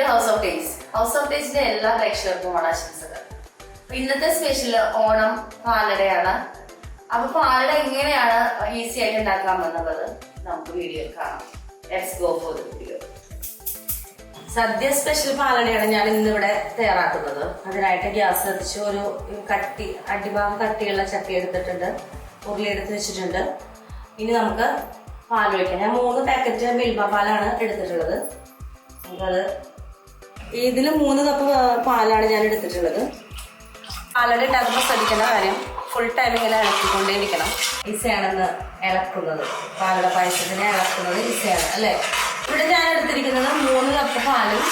House of taste. House of ടേസ്റ്റിന്റെ എല്ലാ പ്രേക്ഷകർക്കും ഓണാശംസകൾ. ഇന്നത്തെ സ്പെഷ്യൽ ഓണം പാലടയാണ്. അപ്പൊ പാലട എങ്ങനെയാണ് ഈസി ആയിട്ട് ഉണ്ടാക്കാമെന്നുള്ളത് നമുക്ക് വീഡിയോയിൽ കാണാം. Let's go for the video. Sadya special പാലടയാണ് ഞാൻ ഇന്നിവിടെ തയ്യാറാക്കുന്നത്. അതിനായിട്ട് ഗ്യാസ് കത്തിച്ച് ഒരു അടിഭാഗം കട്ടിയുള്ള ചട്ടി എടുത്തിട്ടുണ്ട്, ഉരുളി എടുത്ത് വെച്ചിട്ടുണ്ട്. ഇനി നമുക്ക് പാൽ ഒഴിക്കാം. ഞാൻ 3 പാക്കറ്റ് മിൽമ പാലാണ് എടുത്തിട്ടുള്ളത്. നമുക്കത് ഇതിൽ 3 കപ്പ് പാലാണ് ഞാൻ എടുത്തിട്ടുള്ളത്. പാലട ഉണ്ടാക്കുമ്പോൾ ശ്രദ്ധിക്കേണ്ട കാര്യം, ഫുൾ ടൈം ഇങ്ങനെ ഇളക്കിക്കൊണ്ടേയിരിക്കണം. ഈസിയാണെന്ന് ഇളക്കുന്നത്, പാലട പായസത്തിനെ ഇളക്കുന്നത് ഈസിയാണ് അല്ലേ. ഇവിടെ ഞാൻ എടുത്തിരിക്കുന്നത് 3 കപ്പ് പാലും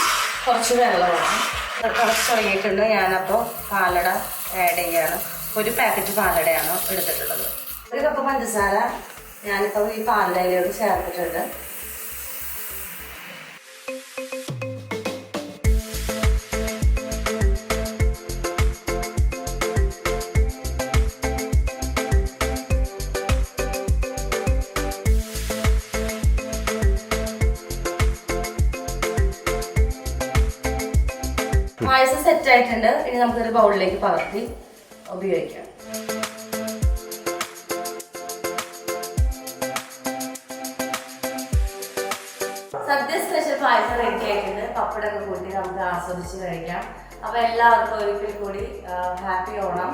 കുറച്ച് വെള്ളമാണ്. തിളച്ച് തുടങ്ങിയിട്ടുണ്ട്. ഞാനപ്പോൾ പാലട ആഡ് ചെയ്യാണ്. 1 പാക്കറ്റ് പാലടയാണ് എടുത്തിട്ടുള്ളത്. 1 കപ്പ് പഞ്ചസാര ഞാനിപ്പോൾ ഈ പാലടയിലോട്ട് ചേർത്തിട്ടുണ്ട്. പായസം സെറ്റ് ആയിട്ടുണ്ട്. ഇനി നമുക്കൊരു ബൗളിലേക്ക് പകർത്തി ഉപയോഗിക്കാം. സദ്യ സ്പെഷ്യൽ പായസം റെഡി ആയിട്ടുണ്ട്. പപ്പടമൊക്കെ കൂട്ടി നമുക്ക് ആസ്വദിച്ച് കഴിക്കാം. അപ്പൊ എല്ലാവർക്കും ഒരിക്കൽ കൂടി ഹാപ്പി ഓണം.